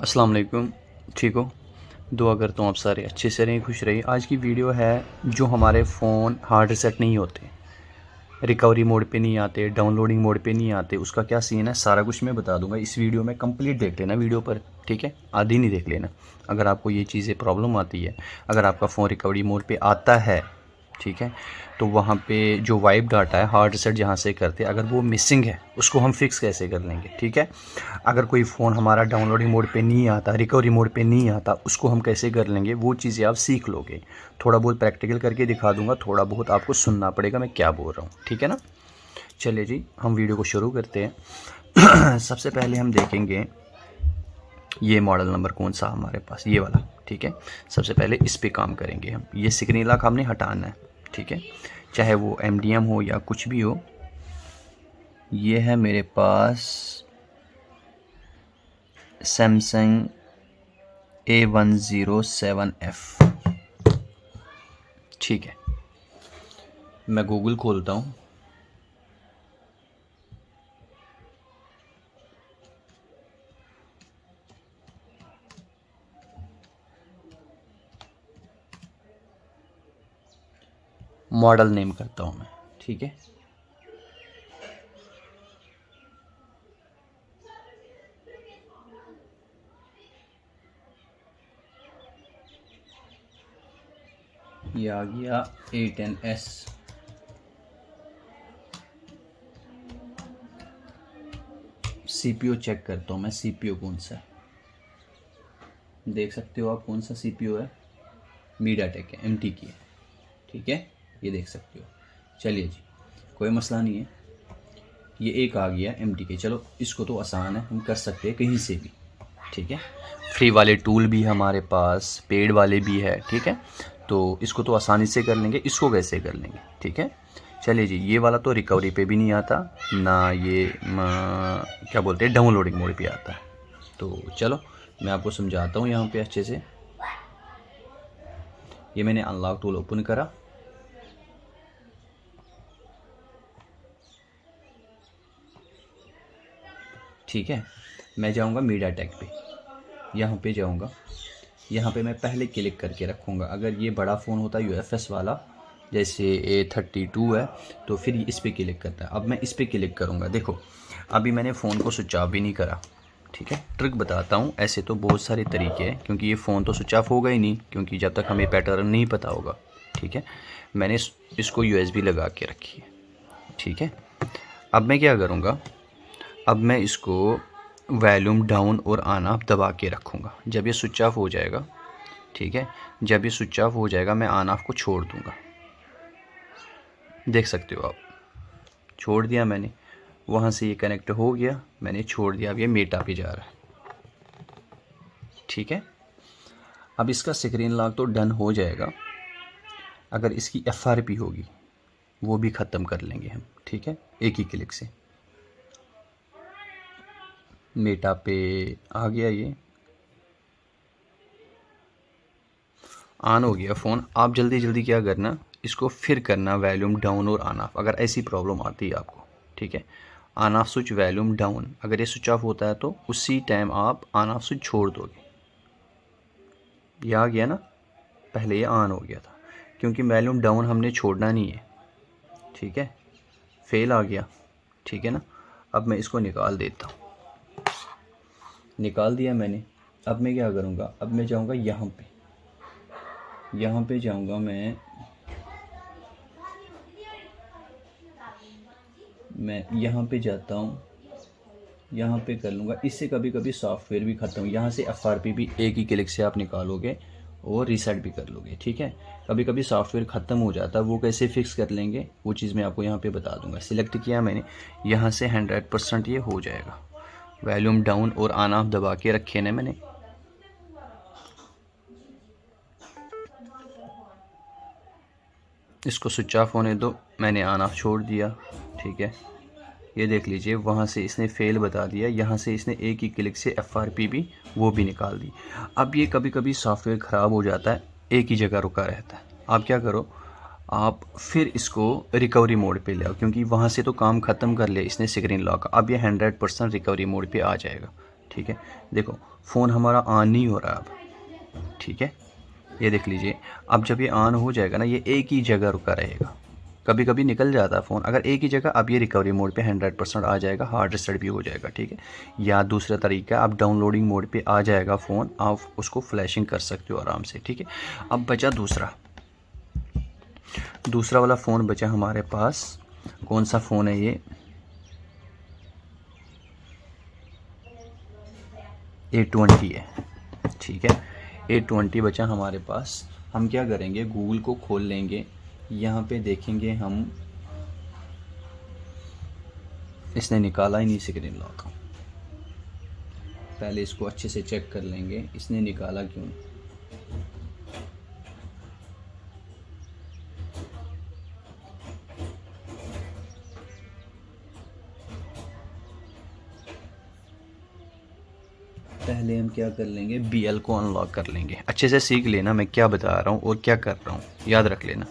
अस्सलाम वालेकुम। ठीक हो? दुआ करता हूँ आप सारे अच्छे से रहें, खुश रहिए। आज की वीडियो है जो हमारे फ़ोन हार्ड रीसेट नहीं होते, रिकवरी मोड पे नहीं आते, डाउनलोडिंग मोड पे नहीं आते, उसका क्या सीन है सारा कुछ मैं बता दूंगा इस वीडियो में। कंप्लीट देख लेना वीडियो पर, ठीक है? आधी नहीं देख लेना। अगर आपको ये चीज़ें प्रॉब्लम आती है, अगर आपका फ़ोन रिकवरी मोड पे आता है, ठीक है, तो वहाँ पे जो वाइप डाटा है हार्ड रीसेट जहाँ से करते हैं, अगर वो मिसिंग है उसको हम फिक्स कैसे कर लेंगे, ठीक है? अगर कोई फ़ोन हमारा डाउनलोडिंग मोड पे नहीं आता, रिकवरी मोड पे नहीं आता, उसको हम कैसे कर लेंगे, वो चीज़ें आप सीख लोगे। थोड़ा बहुत प्रैक्टिकल करके दिखा दूंगा, थोड़ा बहुत आपको सुनना पड़ेगा मैं क्या बोल रहा हूँ, ठीक है ना? चलिए जी, हम वीडियो को शुरू करते हैं। सबसे पहले हम देखेंगे ये मॉडल नंबर कौन सा हमारे पास, ये वाला, ठीक है? सबसे पहले इस पे काम करेंगे हम। ये स्क्रीन लॉक हमने हटाना है, ठीक है? चाहे वो MDM हो या कुछ भी हो। ये है मेरे पास सैमसंग A107F, ठीक है? मैं गूगल खोलता हूँ। मॉडल नेम करता हूँ मैं, ठीक है? ये आ गया A10s। CPU चेक करता हूँ मैं, CPU कौन सा है, देख सकते हो आप कौन सा CPU है। मीडियाटेक है, MT की है, ठीक है? ये देख सकते हो। चलिए जी, कोई मसला नहीं है। ये एक आ गया MT के, चलो इसको तो आसान है, हम कर सकते हैं कहीं से भी, ठीक है? फ्री वाले टूल भी हमारे पास, पेड वाले भी है, ठीक है? तो इसको तो आसानी से कर लेंगे, इसको कैसे कर लेंगे, ठीक है? चलिए जी, ये वाला तो रिकवरी पे भी नहीं आता ना, ये क्या बोलते हैं, डाउनलोडिंग मोड पे आता है। तो चलो मैं आपको समझाता हूँ यहाँ पे अच्छे से। ये मैंने अनलॉक टूल ओपन करा, ठीक है? मैं जाऊँगा मीडियाटेक पे, यहाँ पे जाऊँगा, यहाँ पे मैं पहले क्लिक करके रखूँगा। अगर ये बड़ा फ़ोन होता है UFS वाला, जैसे A32 है, तो फिर इस पे क्लिक करता है। अब मैं इस पे क्लिक करूँगा। देखो अभी मैंने फ़ोन को स्विच ऑफ भी नहीं करा, ठीक है? ट्रिक बताता हूँ, ऐसे तो बहुत सारे तरीके हैं, क्योंकि ये फ़ोन तो स्विच ऑफ होगा ही नहीं, क्योंकि जब तक हमें पैटर्न नहीं पता होगा, ठीक है? मैंने इसको USB लगा के रखी है, ठीक है? अब मैं क्या करूँगा, अब मैं इसको वॉल्यूम डाउन और ऑन ऑफ दबा के रखूँगा। जब ये स्विच ऑफ हो जाएगा, ठीक है, जब ये स्विच ऑफ हो जाएगा मैं ऑन ऑफ को छोड़ दूँगा। देख सकते हो आप, छोड़ दिया मैंने, वहाँ से ये कनेक्ट हो गया, मैंने छोड़ दिया। अब ये मेटा पे जा रहा है, ठीक है? अब इसका स्क्रीन लॉक तो डन हो जाएगा। अगर इसकी FRP होगी वो भी ख़त्म कर लेंगे हम, ठीक है? एक ही क्लिक से। मेटा पे आ गया, ये ऑन हो गया फ़ोन। आप जल्दी जल्दी क्या करना, इसको फिर करना वॉल्यूम डाउन और ऑन ऑफ, अगर ऐसी प्रॉब्लम आती है आपको, ठीक है? On off switch volume down, अगर ये स्विच ऑफ होता है तो उसी टाइम आप ऑन ऑफ स्विच छोड़ दोगे। ये आ गया ना, पहले ये ऑन हो गया था, क्योंकि वॉल्यूम डाउन हमने छोड़ना नहीं है, ठीक है? फेल आ गया, ठीक है ना? अब मैं इसको निकाल देता हूँ। निकाल दिया मैंने। अब मैं क्या करूँगा, अब मैं जाऊँगा यहाँ पे, यहाँ पे जाऊँगा मैं यहाँ पे जाता हूँ, यहाँ पे कर लूँगा। इससे कभी कभी सॉफ्टवेयर भी ख़त्म, यहाँ से FRP भी एक ही क्लिक से आप निकालोगे और रीसेट भी कर लोगे, ठीक है? कभी कभी सॉफ्टवेयर ख़त्म हो जाता है, वो कैसे फिक्स कर लेंगे वो चीज़ मैं आपको यहाँ पे बता दूँगा। सिलेक्ट किया मैंने, यहाँ से 100% ये हो जाएगा। वॉल्यूम डाउन और ऑन ऑफ दबा के रखे ना मैंने, इसको स्विच ऑफ होने दो, मैंने ऑन ऑफ छोड़ दिया, ठीक है? ये देख लीजिए, वहाँ से इसने फेल बता दिया, यहाँ से इसने एक ही क्लिक से FRP भी वो भी निकाल दी। अब ये कभी कभी सॉफ्टवेयर ख़राब हो जाता है, एक ही जगह रुका रहता है। आप क्या करो, आप फिर इसको रिकवरी मोड पे ले आओ, क्योंकि वहाँ से तो काम ख़त्म कर लिया इसने स्क्रीन लॉक। अब ये 100% रिकवरी मोड पे आ जाएगा, ठीक है। देखो फ़ोन हमारा ऑन नहीं हो रहा अब, ठीक है। ये देख लीजिए, अब जब ये ऑन हो जाएगा ना, ये एक ही जगह रुका रहेगा। कभी कभी निकल जाता है फ़ोन, अगर एक ही जगह, अब ये रिकवरी मोड पे 100% आ जाएगा, हार्ड रिसेट भी हो जाएगा, ठीक है। या दूसरा तरीका, अब डाउनलोडिंग मोड पे आ जाएगा फ़ोन, आप उसको फ्लैशिंग कर सकते हो आराम से, ठीक है। अब बचा दूसरा वाला फ़ोन बचा हमारे पास। कौन सा फ़ोन है ये? A20 है, ठीक है। A20 बचा हमारे पास। हम क्या करेंगे, गूगल को खोल लेंगे, यहाँ पे देखेंगे हम, इसने निकाला ही नहीं स्क्रीन लॉक। पहले इसको अच्छे से चेक कर लेंगे, इसने निकाला क्यों। पहले हम क्या कर लेंगे, BL को अनलॉक कर लेंगे। अच्छे से सीख लेना मैं क्या बता रहा हूँ और क्या कर रहा हूँ, याद रख लेना।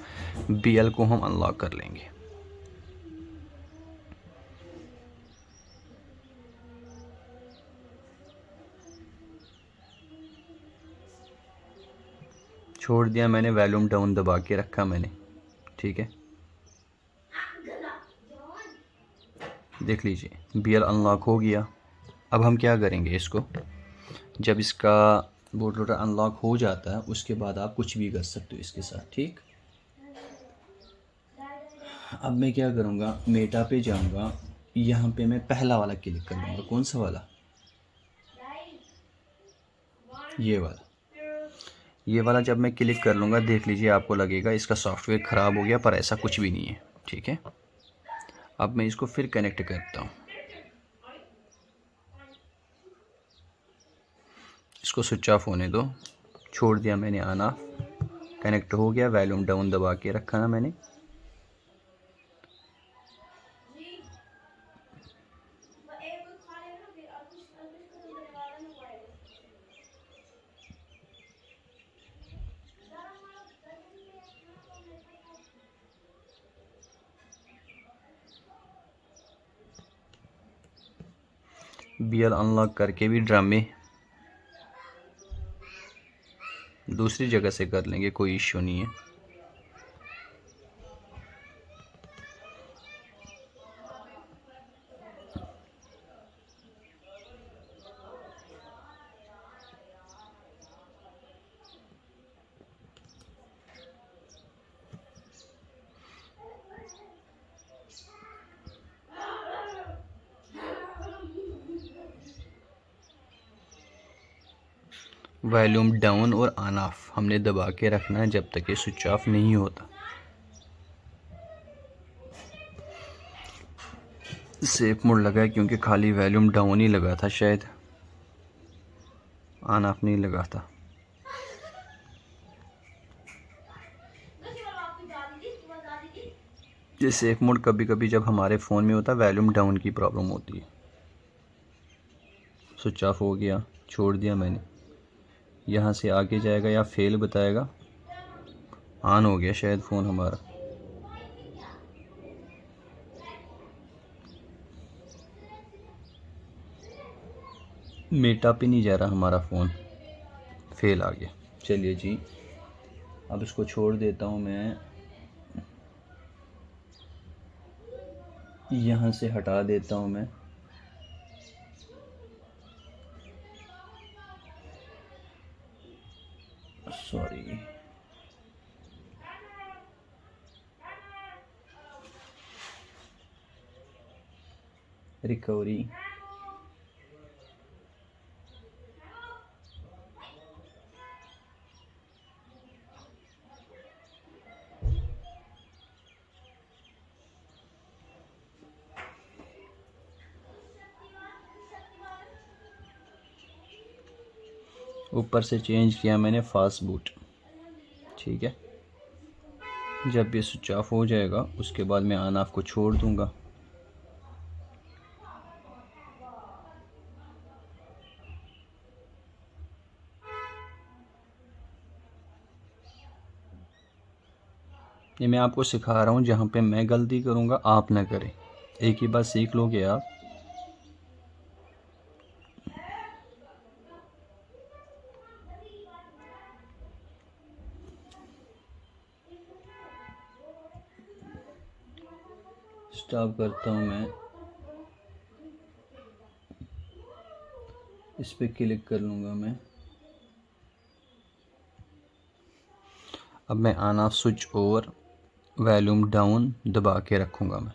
BL को हम अनलॉक कर लेंगे। छोड़ दिया मैंने, वॉल्यूम डाउन दबा के रखा मैंने, ठीक है। देख लीजिए BL अनलॉक हो गया। अब हम क्या करेंगे, इसको जब इसका बूट लोडर अनलॉक हो जाता है उसके बाद आप कुछ भी कर सकते हो इसके साथ, ठीक। अब मैं क्या करूँगा, मेटा पे जाऊँगा, यहाँ पे मैं पहला वाला क्लिक कर लूँगा। कौन सा वाला? ये वाला जब मैं क्लिक कर लूँगा, देख लीजिए आपको लगेगा इसका सॉफ्टवेयर ख़राब हो गया, पर ऐसा कुछ भी नहीं है, ठीक है। अब मैं इसको फिर कनेक्ट करता हूँ, इसको स्विच ऑफ होने दो। छोड़ दिया मैंने ऑन ऑफ, कनेक्ट हो गया, वॉल्यूम डाउन दबा के रखा ना मैंने। BL अनलॉक करके भी ड्रामे दूसरी जगह से कर लेंगे, कोई इश्यू नहीं है। वॉल्यूम डाउन और ऑन ऑफ हमने दबा के रखना है जब तक ये स्विच ऑफ नहीं होता। सेफ मोड लगा है क्योंकि खाली वॉल्यूम डाउन ही लगा था, शायद ऑन ऑफ नहीं लगा था। ये सेफ मोड कभी कभी जब हमारे फ़ोन में होता है, वॉल्यूम डाउन की प्रॉब्लम होती है। स्विच ऑफ हो गया, छोड़ दिया मैंने। यहाँ से आगे जाएगा या फेल बताएगा। ऑन हो गया शायद फ़ोन हमारा। मेटा पे नहीं जा रहा हमारा फ़ोन, फेल आ गया। चलिए जी, अब इसको छोड़ देता हूँ मैं, यहाँ से हटा देता हूँ मैं। सॉरी, रिकवरी, ऊपर से चेंज किया मैंने फास्ट बूट, ठीक है। जब ये स्विच ऑफ हो जाएगा उसके बाद मैं ऑन ऑफ को छोड़ दूंगा। ये मैं आपको सिखा रहा हूँ, जहाँ पे मैं गलती करूँगा आप ना करें, एक ही बात सीख लोगे आप। स्टॉप करता हूँ मैं, इस पर क्लिक कर लूँगा मैं। अब मैं ऑन ऑफ स्विच और वॉल्यूम डाउन दबा के रखूँगा मैं,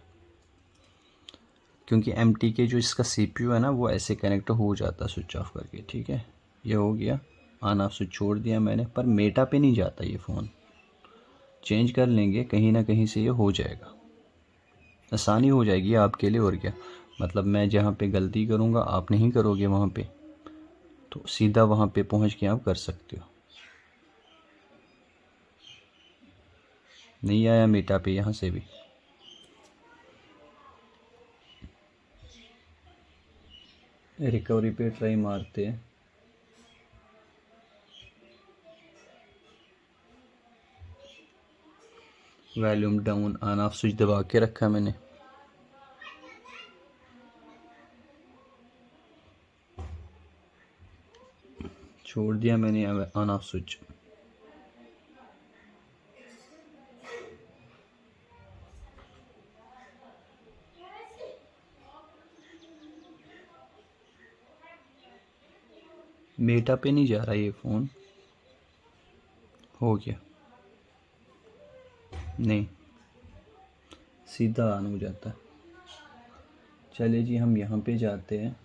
क्योंकि एमटी के जो इसका सीपीयू है ना वो ऐसे कनेक्ट हो जाता स्विच ऑफ करके। ठीक है, ये हो गया। ऑन ऑफ स्विच छोड़ दिया मैंने, पर मेटा पे नहीं जाता ये फ़ोन। चेंज कर लेंगे, कहीं ना कहीं से ये हो जाएगा, आसानी हो जाएगी आपके लिए। और क्या मतलब, मैं जहाँ पे गलती करूँगा आप नहीं करोगे वहाँ पे, तो सीधा वहाँ पे पहुँच के आप कर सकते हो। नहीं आया मेटा पे यहाँ से भी। रिकवरी पे ट्राई मारते हैं। Volume down on off switch दबा के रखा मैंने। छोड़ दिया मैंने ऑन ऑफ स्विच। मेटा पे नहीं जा रहा ये फ़ोन। हो गया, नहीं सीधा ऑन हो जाता है। चलिए जी, हम यहाँ पे जाते हैं।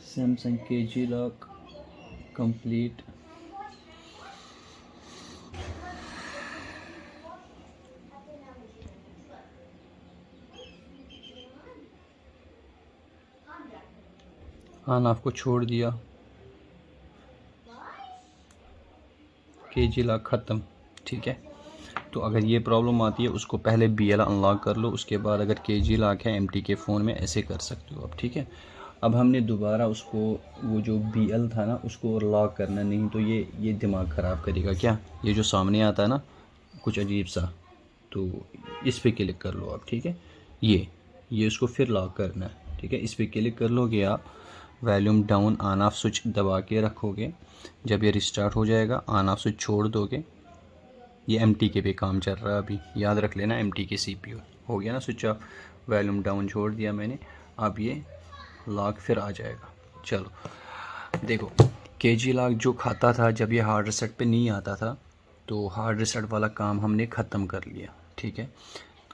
Samsung KG lock complete. On off को छोड़ दिया, KG लॉक ख़त्म। ठीक है, तो अगर ये प्रॉब्लम आती है उसको पहले BL अनलॉक कर लो, उसके बाद अगर KG लॉक है MT के फ़ोन में ऐसे कर सकते हो अब। ठीक है, अब हमने दोबारा उसको, वो जो BL था ना उसको लॉक करना, नहीं तो ये दिमाग ख़राब करेगा। क्या ये जो सामने आता है ना कुछ अजीब सा, तो इस पर क्लिक कर लो आप। ठीक है, ये उसको फिर लॉक करना है। ठीक है, इस पर क्लिक कर लोगे आप, volume down on off switch दबा के रखोगे। जब ये रिस्टार्ट हो जाएगा ऑन ऑफ स्विच छोड़ दोगे। ये MT के पे काम चल रहा है अभी, याद रख लेना MT के CPU। हो गया ना स्विच ऑफ, वॉल्यूम डाउन छोड़ दिया मैंने, अब ये लॉक फिर आ जाएगा। चलो देखो, KG लॉक जो खाता था जब ये हार्ड रीसेट पे नहीं आता था, तो हार्ड रीसेट वाला काम हमने ख़त्म कर लिया। ठीक है,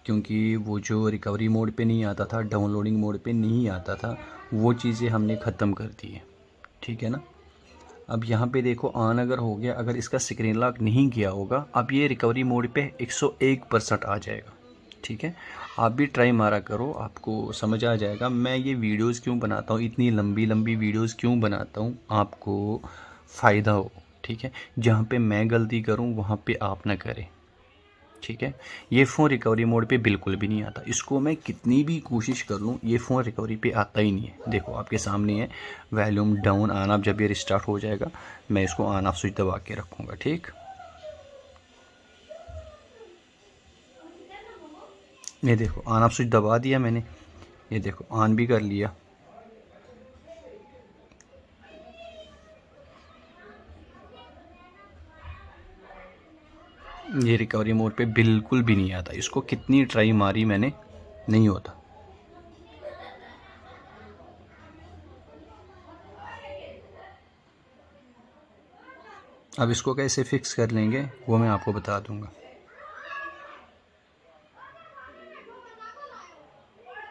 क्योंकि वो जो रिकवरी मोड पे नहीं आता था, डाउनलोडिंग मोड पे नहीं आता था, वो चीज़ें हमने ख़त्म कर दी है। ठीक है ना, अब यहाँ पे देखो ऑन अगर हो गया, अगर इसका स्क्रीन लॉक नहीं किया होगा, अब ये रिकवरी मोड पे 101% आ जाएगा। ठीक है, आप भी ट्राई मारा करो, आपको समझ आ जाएगा। मैं ये वीडियोस क्यों बनाता हूँ, इतनी लंबी लंबी वीडियोस क्यों बनाता हूँ, आपको फ़ायदा हो। ठीक है, जहाँ पे मैं गलती करूँ वहाँ पे आप ना करें। ठीक है, ये फ़ोन रिकवरी मोड पे बिल्कुल भी नहीं आता, इसको मैं कितनी भी कोशिश कर लूँ ये फ़ोन रिकवरी पे आता ही नहीं है। देखो आपके सामने है, वॉल्यूम डाउन ऑन ऑफ, जब ये रिस्टार्ट हो जाएगा मैं इसको ऑन ऑफ स्विच दबा के रखूँगा। ठीक, ये देखो ऑन ऑफ स्विच दबा दिया मैंने, ये देखो ऑन भी कर लिया। ये रिकवरी मोड पे बिल्कुल भी नहीं आता, इसको कितनी ट्राई मारी मैंने, नहीं होता। अब इसको कैसे फिक्स कर लेंगे वो मैं आपको बता दूंगा।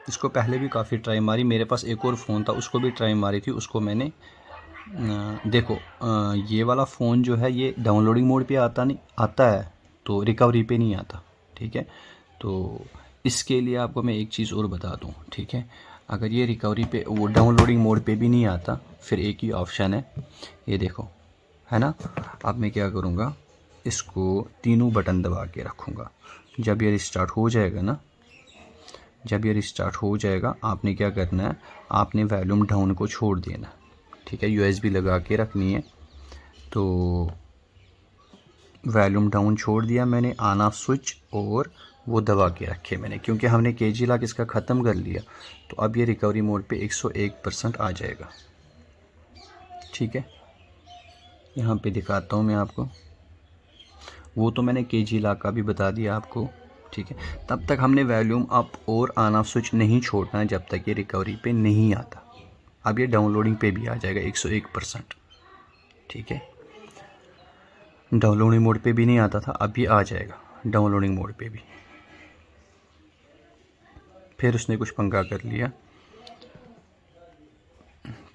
इसको पहले भी काफ़ी ट्राई मारी, मेरे पास एक और फ़ोन था उसको भी ट्राई मारी थी, उसको मैंने देखो ये वाला फ़ोन जो है ये डाउनलोडिंग मोड पे आता नहीं आता है, तो रिकवरी पे नहीं आता। ठीक है, तो इसके लिए आपको मैं एक चीज़ और बता दूं। ठीक है, अगर ये रिकवरी पे वो डाउनलोडिंग मोड पे भी नहीं आता, फिर एक ही ऑप्शन है, ये देखो, है ना। अब मैं क्या करूँगा, इसको तीनों बटन दबा के रखूँगा। जब ये रिस्टार्ट हो जाएगा ना, जब ये रिस्टार्ट हो जाएगा आपने क्या करना है, आपने वॉल्यूम डाउन को छोड़ देना। ठीक है, यूएसबी लगा के रखनी है। तो वॉल्यूम डाउन छोड़ दिया मैंने, ऑन ऑफ स्विच और वो दबा के रखे मैंने, क्योंकि हमने केजी लॉक इसका ख़त्म कर लिया। तो अब ये रिकवरी मोड पे 101% आ जाएगा। ठीक है, यहाँ पे दिखाता हूँ मैं आपको, वो तो मैंने केजी लॉक का भी बता दिया आपको। ठीक है, तब तक हमने वॉल्यूम अप और ऑन ऑफ स्विच नहीं छोड़ना है जब तक ये रिकवरी पे नहीं आता। अब ये डाउनलोडिंग पे भी आ जाएगा 101%। ठीक है, डाउनलोडिंग मोड पे भी नहीं आता था, अब ये आ जाएगा डाउनलोडिंग मोड पे भी। फिर उसने कुछ पंगा कर लिया,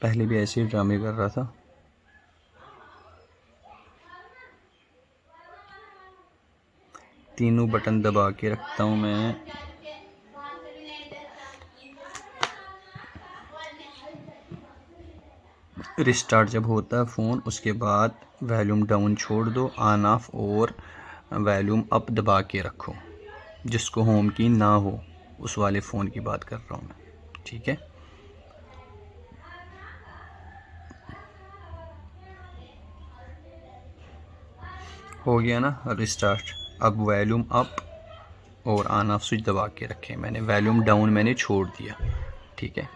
पहले भी ऐसे ही ड्रामे कर रहा था। तीनों बटन दबा के रखता हूँ मैं। रिस्टार्ट जब होता है फ़ोन, उसके बाद वॉल्यूम डाउन छोड़ दो, ऑन ऑफ और वॉल्यूम अप दबा के रखो। जिसको होम की ना हो उस वाले फ़ोन की बात कर रहा हूँ मैं। ठीक है, हो गया ना रिस्टार्ट। अब वॉल्यूम अप और ऑन ऑफ स्विच दबा के रखे मैंने, वॉल्यूम डाउन मैंने छोड़ दिया। ठीक है,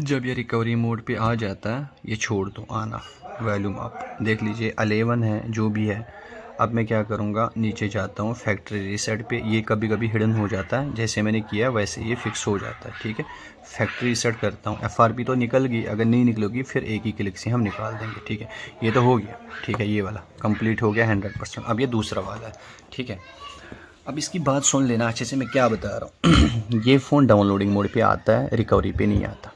जब ये रिकवरी मोड पे आ जाता है ये छोड़ दो ऑन ऑफ, वॉल्यूम अप। देख लीजिए 11 है जो भी है। अब मैं क्या करूँगा, नीचे जाता हूँ फैक्ट्री रीसेट पे। ये कभी कभी हिडन हो जाता है, जैसे मैंने किया वैसे ये फिक्स हो जाता है। ठीक है, फैक्ट्री रीसेट करता हूँ। एफआरपी तो निकल गई, अगर नहीं निकलेगी फिर एक ही क्लिक से हम निकाल देंगे। ठीक है, ये तो हो गया। ठीक है, ये वाला कंप्लीट हो गया 100%। अब ये दूसरा वाला है। ठीक है, अब इसकी बात सुन लेना अच्छे से, मैं क्या बता रहा हूँ। ये फ़ोन डाउनलोडिंग मोड पे आता है, रिकवरी पे नहीं आता।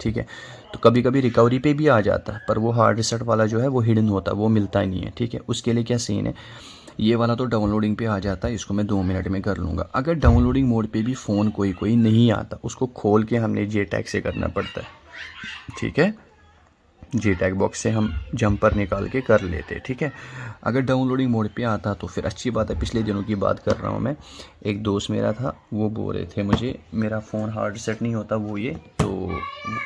ठीक है, तो कभी कभी रिकवरी पे भी आ जाता है, पर वो हार्ड रिसेट वाला जो है वो हिडन होता है, वो मिलता ही नहीं है। ठीक है, उसके लिए क्या सीन है, ये वाला तो डाउनलोडिंग पे आ जाता है, इसको मैं 2 मिनट में कर लूँगा। अगर डाउनलोडिंग मोड पे भी फ़ोन कोई कोई नहीं आता, उसको खोल के हमने जे टैग से करना पड़ता है। ठीक है, जी टैग बॉक्स से हम जंपर निकाल के कर लेते। ठीक है, अगर डाउनलोडिंग मोड पे आता तो फिर अच्छी बात है। पिछले दिनों की बात कर रहा हूँ मैं, एक दोस्त मेरा था, वो बोल रहे थे मुझे मेरा फ़ोन हार्ड सेट नहीं होता वो ये, तो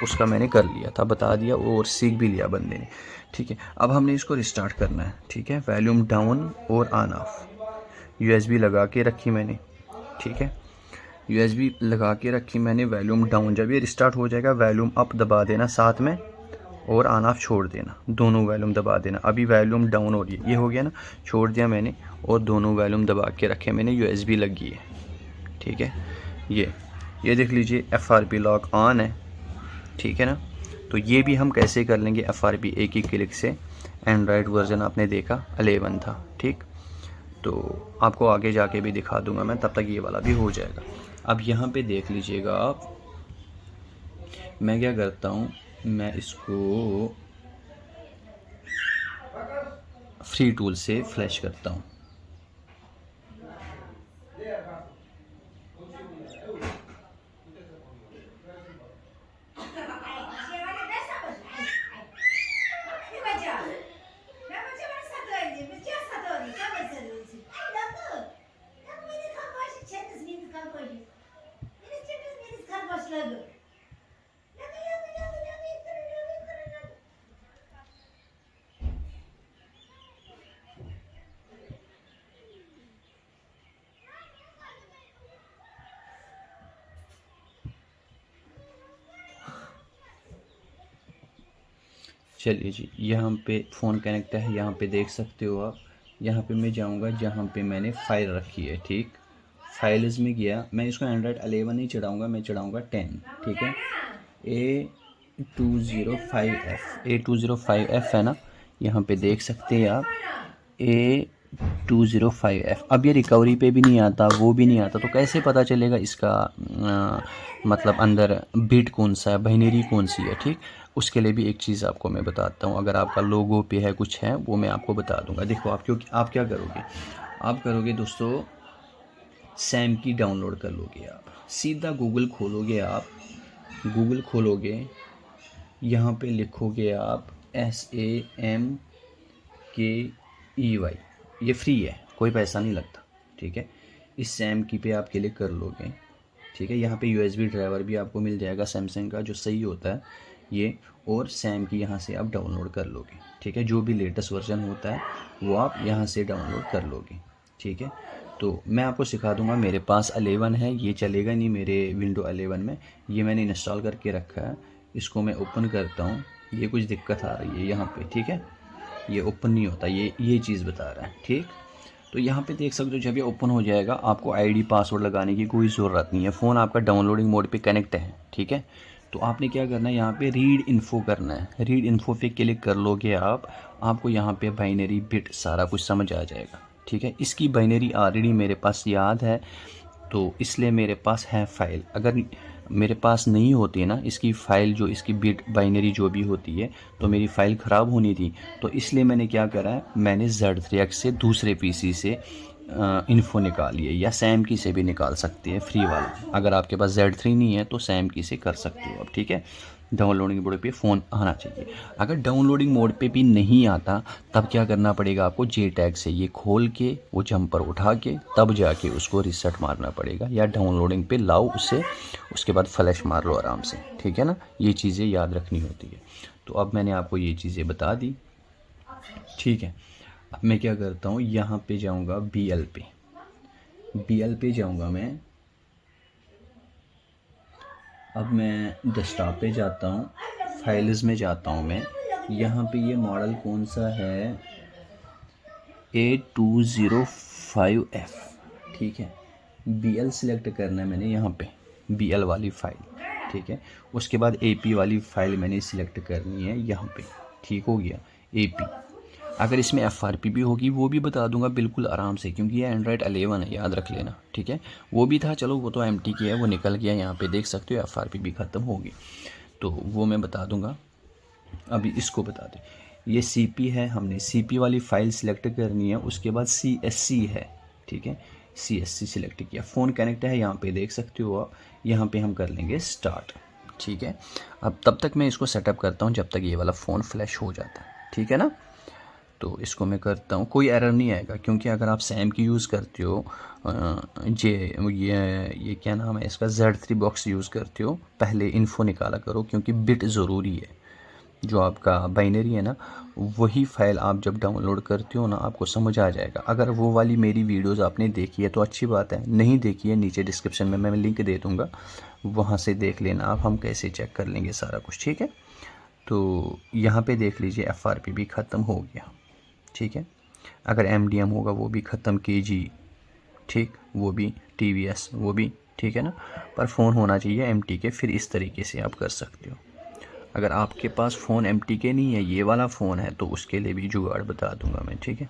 उसका मैंने कर लिया था, बता दिया और सीख भी लिया बंदे ने। ठीक है, अब हमने इसको रिस्टार्ट करना है। ठीक है, वॉल्यूम डाउन और ऑन ऑफ, यूएसबी लगा के रखी मैंने। ठीक है, यूएसबी लगा के रखी मैंने, वॉल्यूम डाउन। जब ये रिस्टार्ट हो जाएगा वॉल्यूम अप दबा देना साथ में, और ऑन ऑफ छोड़ देना, दोनों वॉल्यूम दबा देना। अभी वॉल्यूम डाउन हो रही है, ये हो गया ना, छोड़ दिया मैंने और दोनों वॉल्यूम दबा के रखे मैंने, यूएसबी लगी है। ठीक है, ये देख लीजिए एफआरपी लॉक ऑन है। ठीक है ना, तो ये भी हम कैसे कर लेंगे एफआरपी एक ही क्लिक से। एंड्रॉयड वर्जन आपने देखा 11 था। ठीक, तो आपको आगे जाके भी दिखा दूंगा मैं, तब तक ये वाला भी हो जाएगा। अब यहाँ पे देख लीजिएगा आप, मैं क्या करता हूँ, मैं इसको फ्री टूल से फ्लैश करता हूँ। चलिए जी, यहाँ पे फ़ोन कनेक्ट है, यहाँ पे देख सकते हो आप। यहाँ पे मैं जाऊँगा जहाँ पे मैंने फ़ाइल रखी है, ठीक। फाइल्स में गया, मैं इसको एंड्रॉयड 11 नहीं चढ़ाऊँगा, मैं चढ़ाऊँगा 10, ठीक है। A205F है ना, यहाँ पे देख सकते हैं आप A205F। अब ये रिकवरी पे भी नहीं आता, वो भी नहीं आता, तो कैसे पता चलेगा इसका मतलब अंदर बिट कौन सा है, बाइनरी कौन सी है, ठीक। उसके लिए भी एक चीज़ आपको मैं बताता हूँ, अगर आपका लोगो पे है कुछ है वो मैं आपको बता दूंगा। देखो आप, क्योंकि आप क्या करोगे, आप करोगे दोस्तों सैम की डाउनलोड कर लोगे। आप सीधा गूगल खोलोगे, आप गूगल खोलोगे, यहाँ पे लिखोगे आप SAMKEY, ये फ्री है, कोई पैसा नहीं लगता, ठीक है। इस सैम की पे आप क्लिक कर लोगे, ठीक है। यहाँ पे USB ड्राइवर भी आपको मिल जाएगा सैमसंग का, जो सही होता है ये, और सैम की यहाँ से आप डाउनलोड कर लोगे, ठीक है। जो भी लेटेस्ट वर्जन होता है वो आप यहाँ से डाउनलोड कर लोगे, ठीक है। तो मैं आपको सिखा दूंगा, मेरे पास 11 है, ये चलेगा नहीं मेरे विंडो 11 में, ये मैंने इंस्टॉल करके रखा है। इसको मैं ओपन करता हूँ, ये कुछ दिक्कत आ रही है यहाँ पे, ठीक है। ये ओपन नहीं होता, ये चीज़ बता रहा है, ठीक। तो यहाँ पे देख सकते हो, जब ये ओपन हो जाएगा आपको आईडी पासवर्ड लगाने की कोई ज़रूरत नहीं है, फ़ोन आपका डाउनलोडिंग मोड पे कनेक्ट है, ठीक है। तो आपने क्या करना है, यहाँ पे रीड इन्फो करना है, रीड इन्फो पे क्लिक कर लोगे आप, आपको यहाँ पे बाइनरी बिट सारा कुछ समझ आ जाएगा, ठीक है। इसकी बाइनरी ऑलरेडी मेरे पास याद है, तो इसलिए मेरे पास है फ़ाइल। अगर मेरे पास नहीं होती है ना इसकी फ़ाइल, जो इसकी बिट बाइनरी जो भी होती है, तो मेरी फ़ाइल ख़राब होनी थी, तो इसलिए मैंने क्या करा है, मैंने Z3X से दूसरे PC से इन्फो निकाली है, या सैम की से भी निकाल सकते हैं फ्री वाला। अगर आपके पास Z3 नहीं है तो सैम की से कर सकते हो आप, ठीक है। डाउनलोडिंग मोड पे फ़ोन आना चाहिए। अगर डाउनलोडिंग मोड पे भी नहीं आता तब क्या करना पड़ेगा आपको, JTAG से ये खोल के वो जंपर उठा के तब जाके उसको रीसेट मारना पड़ेगा, या डाउनलोडिंग पे लाओ उसे, उसके बाद फ्लैश मार लो आराम से, ठीक है ना। ये चीज़ें याद रखनी होती है। तो अब मैंने आपको ये चीज़ें बता दी, ठीक है। अब मैं क्या करता हूँ, यहाँ पे जाऊँगा BL पे जाऊँगा मैं। अब मैं डेस्कटॉप पे जाता हूँ, फाइल्स में जाता हूँ मैं, यहाँ पे ये मॉडल कौन सा है, A205F, ठीक है। BL सिलेक्ट करना है मैंने, यहाँ पे BL वाली फ़ाइल, ठीक है। उसके बाद AP वाली फ़ाइल मैंने सिलेक्ट करनी है यहाँ पे, ठीक हो गया AP। अगर इसमें FRP भी होगी वो भी बता दूंगा बिल्कुल आराम से, क्योंकि ये एंड्रॉयड 11 है, याद रख लेना, ठीक है। वो भी था, चलो वो तो MT की है, वो निकल गया, यहाँ पे देख सकते हो FRP भी ख़त्म होगी, तो वो मैं बता दूंगा। अभी इसको बता दें, ये CP है, हमने CP वाली फ़ाइल सिलेक्ट करनी है, उसके बाद CSC है, ठीक है। CSC सिलेक्ट किया, फ़ोन कनेक्ट है, यहाँ पे देख सकते हो आप। यहाँ पे हम कर लेंगे स्टार्ट, ठीक है। अब तब तक मैं इसको सेटअप करता हूँ जब तक ये वाला फ़ोन फ्लैश हो जाता है, ठीक है ना। तो इसको मैं करता हूँ, कोई एरर नहीं आएगा, क्योंकि अगर आप सैम की यूज़ करते हो, ये क्या नाम है इसका, Z3 बॉक्स यूज़ करते हो, पहले इन्फो निकाला करो, क्योंकि बिट ज़रूरी है। जो आपका बाइनरी है ना, वही फ़ाइल आप जब डाउनलोड करते हो ना, आपको समझ आ जाएगा। अगर वो वाली मेरी वीडियोस आपने देखी है तो अच्छी बात है, नहीं देखी है नीचे डिस्क्रिप्शन में मैं लिंक दे दूँगा, वहाँ से देख लेना आप, हम कैसे चेक कर लेंगे सारा कुछ, ठीक है। तो यहाँ पे देख लीजिए FRP भी ख़त्म हो गया, ठीक है। अगर MDM होगा वो भी ख़त्म, KG, ठीक, वो भी TVS, वो भी ठीक है ना। पर फ़ोन होना चाहिए MT के, फिर इस तरीके से आप कर सकते हो। अगर आपके पास फ़ोन MT के नहीं है, ये वाला फ़ोन है, तो उसके लिए भी जुगाड़ बता दूंगा मैं, ठीक है।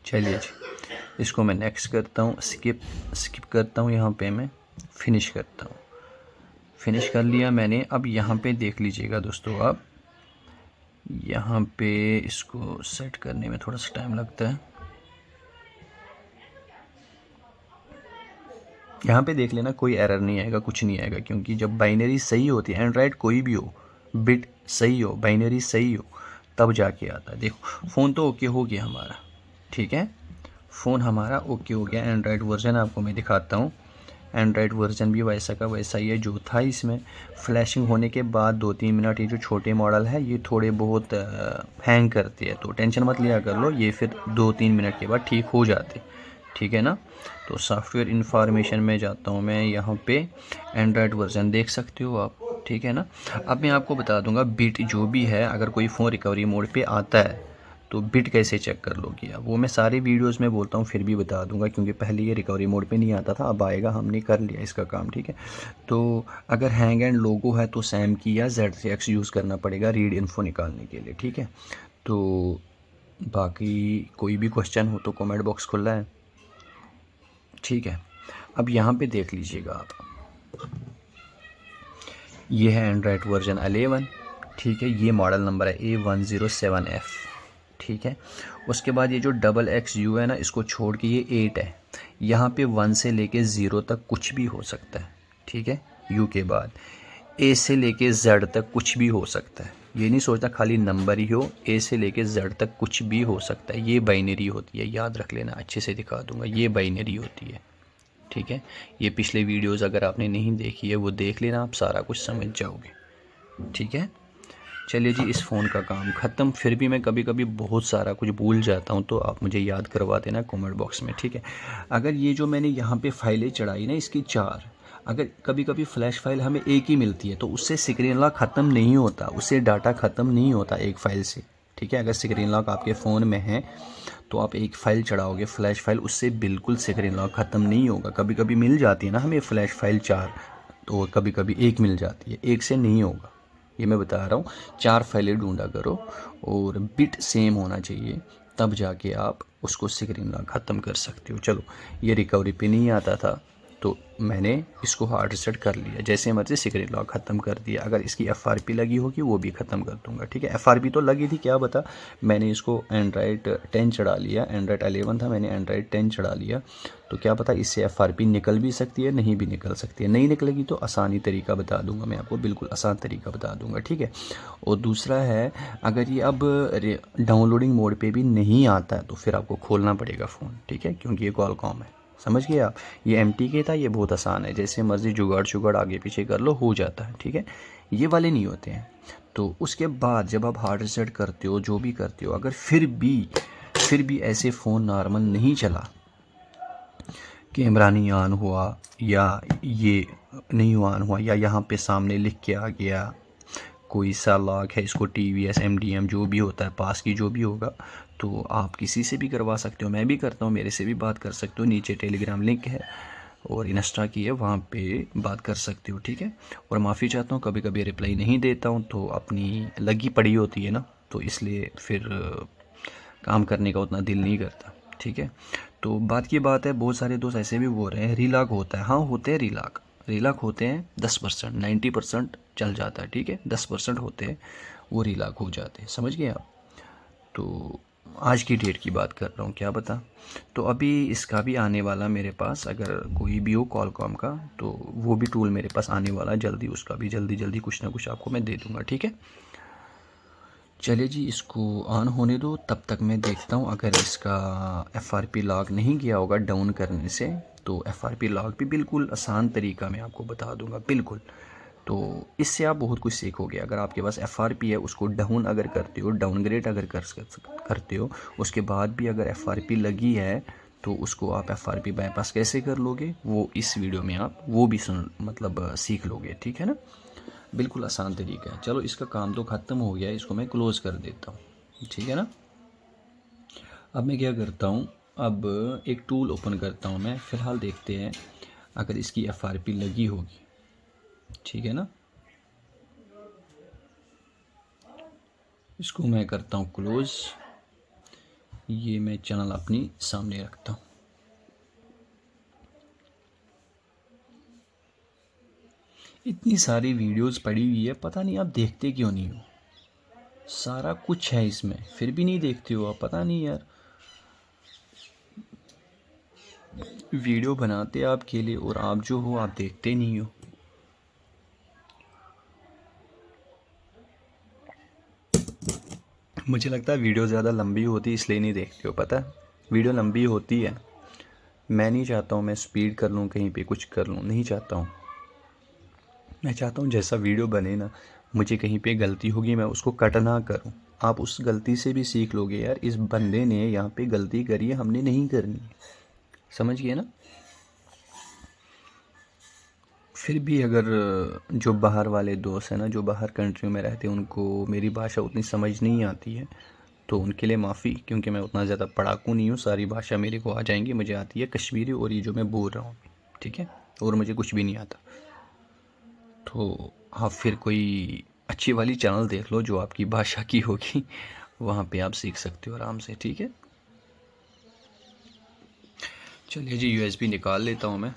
चलिए जी, इसको मैं नेक्स्ट करता हूँ, स्किप करता हूँ, यहाँ पे मैं फिनिश करता हूँ। फिनिश कर लिया मैंने। अब यहाँ पे देख लीजिएगा दोस्तों, आप यहाँ पे इसको सेट करने में थोड़ा सा टाइम लगता है। यहाँ पे देख लेना, कोई एरर नहीं आएगा, कुछ नहीं आएगा, क्योंकि जब बाइनरी सही होती है, एंड्रॉयड कोई भी हो, बिट सही हो, बाइनरी सही हो, तब जाके आता है। देखो फ़ोन तो ओके हो गया हमारा, ठीक है, फ़ोन हमारा ओके हो गया। एंड्रॉयड वर्जन आपको मैं दिखाता हूँ, एंड्रॉयड वर्जन भी वैसा का वैसा ही है जो था। इसमें फ्लैशिंग होने के बाद 2-3 मिनट, ये जो छोटे मॉडल है ये थोड़े बहुत हैंग करते हैं, तो टेंशन मत लिया कर लो, ये फिर 2-3 मिनट के बाद ठीक हो जाते, ठीक है ना। तो सॉफ्टवेयर इंफॉर्मेशन में जाता हूँ मैं, यहाँ पे एंड्रॉयड वर्जन देख सकते हो आप, ठीक है ना। अब मैं आपको बता दूंगा बिट जो भी है, अगर कोई फ़ोन रिकवरी मोड पे आता है तो बिट कैसे चेक कर लोगे आप, वो मैं सारे वीडियोस में बोलता हूँ, फिर भी बता दूंगा क्योंकि पहले ये रिकवरी मोड पे नहीं आता था, अब आएगा, हमने कर लिया इसका काम। ठीक है, तो अगर हैंग एंड लोगो है तो सैम की या ZX यूज़ करना पड़ेगा रीड इन्फो निकालने के लिए। ठीक है, तो बाकी कोई भी क्वेश्चन हो तो कमेंट बॉक्स खुला है। ठीक है, अब यहाँ पे देख लीजिएगा आप, ये है एंड्रॉयड वर्जन 11। ठीक है, ये मॉडल नंबर है A107F। ठीक है, उसके बाद ये जो XXU है ना, इसको छोड़ के ये 8 है। यहाँ पे 1 से लेके 0 तक कुछ भी हो सकता है। ठीक है, U के बाद A से लेके Z तक कुछ भी हो सकता है। ये नहीं सोचना खाली नंबर ही हो, A से लेके Z तक कुछ भी हो सकता है। ये बाइनरी होती है, याद रख लेना, अच्छे से दिखा दूंगा, ये बाइनरी होती है। ठीक है, ये पिछले वीडियोस अगर आपने नहीं देखी है वो देख लेना, आप सारा कुछ समझ जाओगे। ठीक है, चलिए जी, इस फ़ोन का काम ख़त्म। फिर भी मैं कभी कभी बहुत सारा कुछ भूल जाता हूँ, तो आप मुझे याद करवा देना कमेंट बॉक्स में। ठीक है, अगर ये जो मैंने यहाँ पे फाइलें चढ़ाई ना, इसकी 4, अगर कभी कभी फ़्लैश फाइल हमें एक ही मिलती है तो उससे स्क्रीन लॉक ख़त्म नहीं होता, उससे डाटा ख़त्म नहीं होता एक फ़ाइल से। ठीक है, अगर स्क्रीन लॉक आपके फ़ोन में है तो आप एक फ़ाइल चढ़ाओगे फ्लैश फाइल, उससे बिल्कुल स्क्रीन लॉक ख़त्म नहीं होगा। कभी कभी मिल जाती है ना हमें फ़्लैश फाइल 4, तो कभी कभी एक मिल जाती है, एक से नहीं होगा, ये मैं बता रहा हूँ। 4 फाइलें ढूंढा करो और बिट सेम होना चाहिए, तब जाके आप उसको स्क्रीन लॉक ख़त्म कर सकते हो। चलो, ये रिकवरी पे नहीं आता था तो मैंने इसको हार्ड रीसेट कर लिया, जैसे मर्जी स्क्रीन लॉक ख़त्म कर दिया। अगर इसकी FRP लगी होगी वो भी ख़त्म कर दूंगा। ठीक है, FRP तो लगी थी, क्या बता, मैंने इसको एंड्रॉयड 10 चढ़ा लिया, एंड्रॉयड 11 था, मैंने एंड्रॉयड 10 चढ़ा लिया, तो क्या पता इससे FRP निकल भी सकती है, नहीं भी निकल सकती है। नहीं निकलेगी तो आसानी तरीका बता दूंगा मैं आपको, बिल्कुल आसान तरीका बता दूंगा। ठीक है, और दूसरा है, अगर ये अब डाउनलोडिंग मोड पे भी नहीं आता है तो फिर आपको खोलना पड़ेगा फ़ोन। ठीक है, क्योंकि ये क्वालकॉम है, समझ गए आप। ये MTK था, ये बहुत आसान है, जैसे मर्जी जुगाड़ शुगाड़ आगे पीछे कर लो, हो जाता है। ठीक है, ये वाले नहीं होते हैं। तो उसके बाद जब आप हार्ड रीसेट करते हो, जो भी करते हो, अगर फिर भी ऐसे फ़ोन नॉर्मल नहीं चला, कैमरा नहीं ऑन हुआ या ये नहीं ऑन हुआ या यहाँ पे सामने लिख के आ गया कोई सा लॉक है, इसको TVS MDM जो भी होता है, पास की जो भी होगा, तो आप किसी से भी करवा सकते हो। मैं भी करता हूँ, मेरे से भी बात कर सकते हो, नीचे टेलीग्राम लिंक है और इंस्टा की है, वहाँ पे बात कर सकते हो। ठीक है, और माफ़ी चाहता हूँ कभी कभी रिप्लाई नहीं देता हूँ, तो अपनी लगी पड़ी होती है ना, तो इसलिए फिर काम करने का उतना दिल नहीं करता। ठीक है, तो बात की बात है, बहुत सारे दोस्त ऐसे भी बोल रहे हैं रीलॉक होता है। हाँ, होते हैं रीलॉक होते हैं 10%, 90% चल जाता है। ठीक है, 10% होते हैं वो रीलॉक हो जाते हैं, समझ गए आप। तो आज की डेट की बात कर रहा हूँ, क्या बता। तो अभी इसका भी आने वाला मेरे पास, अगर कोई भी हो कॉलकॉम का, तो वो भी टूल मेरे पास आने वाला है जल्दी, उसका भी जल्दी कुछ ना कुछ आपको मैं दे दूँगा। ठीक है, चलिए जी, इसको ऑन होने दो, तब तक मैं देखता हूँ अगर इसका FRP लॉक नहीं गया होगा डाउन करने से, तो FRP लॉक भी बिल्कुल आसान तरीका मैं आपको बता दूंगा, बिल्कुल। तो इससे आप बहुत कुछ सीखोगे। अगर आपके पास FRP है, उसको डाउन अगर करते हो, डाउनग्रेड अगर करते हो, उसके बाद भी अगर FRP लगी है तो उसको आप FRP बाईपास कैसे कर लोगे, वो इस वीडियो में आप वो भी सीख लोगे। ठीक है ना, बिल्कुल आसान तरीका है। चलो, इसका काम तो ख़त्म हो गया है, इसको मैं क्लोज कर देता हूँ। ठीक है ना, अब मैं क्या करता हूँ, अब एक टूल ओपन करता हूँ मैं, फ़िलहाल देखते हैं अगर इसकी FRP लगी होगी। ठीक है ना, इसको मैं करता हूँ क्लोज़, ये मैं चैनल अपनी सामने रखता हूँ। इतनी सारी वीडियोस पड़ी हुई है, पता नहीं आप देखते क्यों नहीं हो। सारा कुछ है इसमें, फिर भी नहीं देखते हो आप, पता नहीं यार। वीडियो बनाते आपके लिए और आप जो हो, आप देखते नहीं हो। मुझे लगता है वीडियो ज़्यादा लंबी होती है इसलिए नहीं देखते हो, पता है। वीडियो लंबी होती है, मैं नहीं चाहता हूँ मैं स्पीड कर लूँ, कहीं पे कुछ कर लूँ, नहीं चाहता हूँ। मैं चाहता हूँ जैसा वीडियो बने ना, मुझे कहीं पे गलती होगी मैं उसको कट ना करूँ, आप उस गलती से भी सीख लोगे, यार इस बंदे ने यहाँ पे गलती करी है, हमने नहीं करनी है, समझ गए ना। फिर भी अगर जो बाहर वाले दोस्त हैं ना, जो बाहर कंट्रियों में रहते हैं, उनको मेरी भाषा उतनी समझ नहीं आती है, तो उनके लिए माफ़ी, क्योंकि मैं उतना ज़्यादा पढ़ाकू नहीं हूँ। सारी भाषा मेरे को आ जाएंगी, मुझे आती है कश्मीरी और ये जो मैं बोल रहा हूँ, ठीक है, और मुझे कुछ भी नहीं आता। तो आप फिर कोई अच्छी वाली चैनल देख लो जो आपकी भाषा की होगी, वहाँ पे आप सीख सकते हो आराम से, ठीक है। चलिए जी, यूएसबी निकाल लेता हूँ मैं।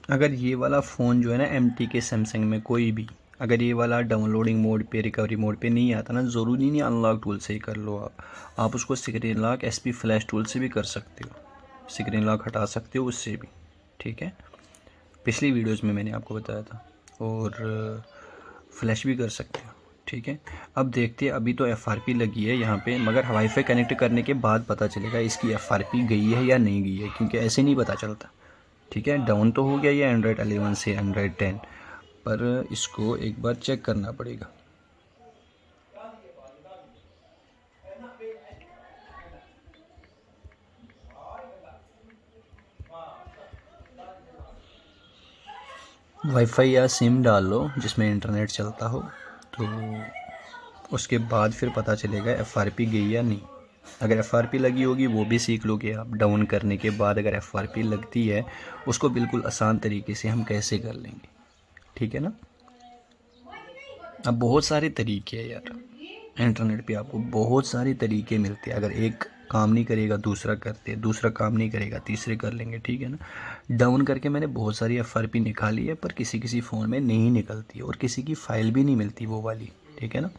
अगर ये वाला फ़ोन जो है ना, एमटी के सैमसंग में कोई भी, अगर ये वाला डाउनलोडिंग मोड पे, रिकवरी मोड पे नहीं आता ना, ज़रूरी नहीं अनलॉक टूल से ही कर लो आप उसको screen lock SP flash tool से भी कर सकते हो, स्क्रीन लॉक हटा सकते हो उससे भी, ठीक है। पिछली वीडियोज़ में मैंने आपको बताया था, और फ्लैश भी कर सकते हो, ठीक है। अब देखते हैं, अभी तो एफआरपी लगी है यहाँ पे, मगर वाईफाई कनेक्ट करने के बाद पता चलेगा इसकी एफआरपी गई है या नहीं गई है, क्योंकि ऐसे नहीं पता चलता, ठीक है। डाउन तो हो गया ये एंड्रॉयड 11 से एंड्रॉयड 10, पर इसको एक बार चेक करना पड़ेगा। वाईफाई या सिम डाल लो जिसमें इंटरनेट चलता हो, तो उसके बाद फिर पता चलेगा एफआरपी गई या नहीं। अगर एफआरपी लगी होगी वो भी सीख लोगे आप, डाउन करने के बाद अगर एफआरपी लगती है, उसको बिल्कुल आसान तरीके से हम कैसे कर लेंगे, ठीक है ना। अब बहुत सारे तरीके हैं यार, इंटरनेट पे आपको बहुत सारे तरीके मिलते हैं। अगर एक काम नहीं करेगा दूसरा करते, दूसरा काम नहीं करेगा तीसरे कर लेंगे, ठीक है ना। डाउन करके मैंने बहुत सारी एफआरपी निकाली है, पर किसी किसी फ़ोन में नहीं निकलती और किसी की फ़ाइल भी नहीं मिलती वो वाली, ठीक है ना।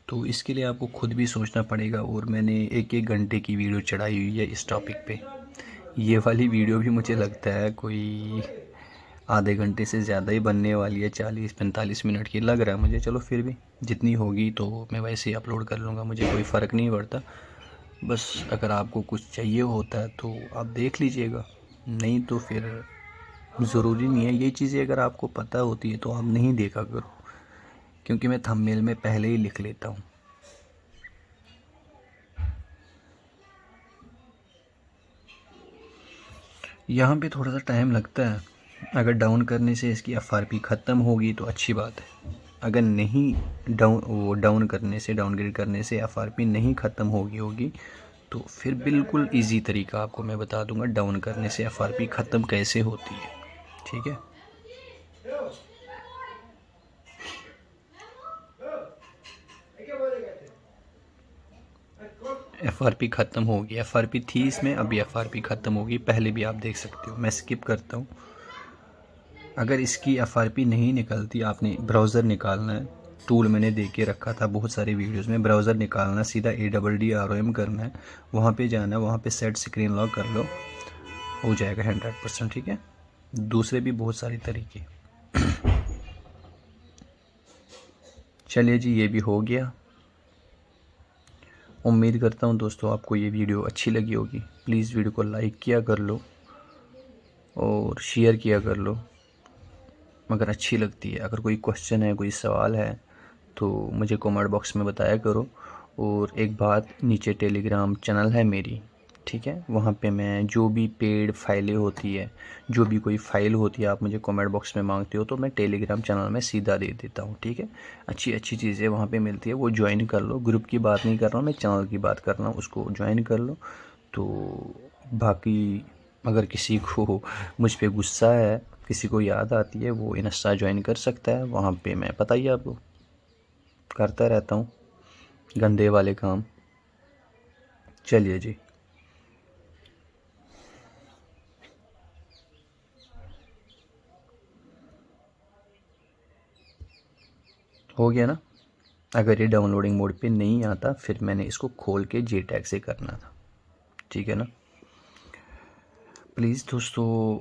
तो इसके लिए आपको खुद भी सोचना पड़ेगा, और मैंने एक एक घंटे की वीडियो चढ़ाई हुई है इस टॉपिक पे। ये वाली वीडियो भी मुझे लगता है कोई आधे घंटे से ज़्यादा ही बनने वाली है, 40-45 मिनट की लग रहा है मुझे। चलो फिर भी जितनी होगी तो मैं वैसे ही अपलोड कर लूँगा, मुझे कोई फ़र्क नहीं पड़ता। बस अगर आपको कुछ चाहिए होता है तो आप देख लीजिएगा, नहीं तो फिर ज़रूरी नहीं है। ये चीज़ें अगर आपको पता होती है तो आप नहीं देखा करो, क्योंकि मैं थंबनेल में पहले ही लिख लेता हूँ। यहाँ पे थोड़ा सा टाइम लगता है। अगर डाउन करने से इसकी एफआरपी ख़त्म होगी तो अच्छी बात है, अगर नहीं डाउन करने से, डाउनग्रेड करने से एफआरपी नहीं ख़त्म होगी तो फिर बिल्कुल इजी तरीका आपको मैं बता दूंगा डाउन करने से एफआरपी ख़त्म कैसे होती है, ठीक है। एफआरपी ख़त्म होगी, एफआरपी थी इसमें, अभी एफआरपी ख़त्म होगी, पहले भी आप देख सकते हो। मैं स्किप करता हूँ। अगर इसकी एफआरपी नहीं निकलती, आपने ब्राउज़र निकालना है, टूल मैंने दे के रखा था बहुत सारी वीडियोस में। ब्राउज़र निकालना, सीधा ADDROM करना है, वहाँ पे जाना है, वहाँ पे सेट स्क्रीन लॉक कर लो, हो जाएगा 100%, ठीक है। दूसरे भी बहुत सारे तरीके। चलिए जी, ये भी हो गया। उम्मीद करता हूँ दोस्तों आपको ये वीडियो अच्छी लगी होगी। प्लीज़ वीडियो को लाइक किया कर लो और शेयर किया कर लो अगर अच्छी लगती है। अगर कोई क्वेश्चन है, कोई सवाल है तो मुझे कमेंट बॉक्स में बताया करो। और एक बात, नीचे टेलीग्राम चैनल है मेरी, ठीक है, वहाँ पे मैं जो भी पेड फाइलें होती है, जो भी कोई फ़ाइल होती है आप मुझे कमेंट बॉक्स में मांगते हो तो मैं टेलीग्राम चैनल में सीधा दे देता हूँ, ठीक है। अच्छी अच्छी चीज़ें वहाँ पे मिलती है, वो ज्वाइन कर लो। ग्रुप की बात नहीं कर रहा हूँ मैं, चैनल की बात कर रहा हूँ, उसको ज्वाइन कर लो। तो बाकी अगर किसी को मुझ पे गुस्सा है, किसी को याद आती है, वो इंस्टा ज्वाइन कर सकता है, वहाँ पे मैं पता ही आपको करता रहता हूँ गंदे वाले काम। चलिए जी। हो गया ना। अगर ये डाउनलोडिंग मोड पे नहीं आता फिर मैंने इसको खोल के JTAG से करना था, ठीक है ना। प्लीज़ दोस्तों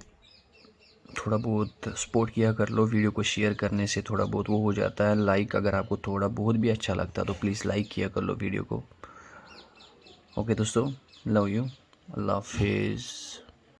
थोड़ा बहुत सपोर्ट किया कर लो, वीडियो को शेयर करने से थोड़ा बहुत वो हो जाता है। लाइक अगर आपको थोड़ा बहुत भी अच्छा लगता है तो प्लीज़ लाइक किया कर लो वीडियो को। ओके दोस्तों, लव यू, अल्लाह हाफिज़।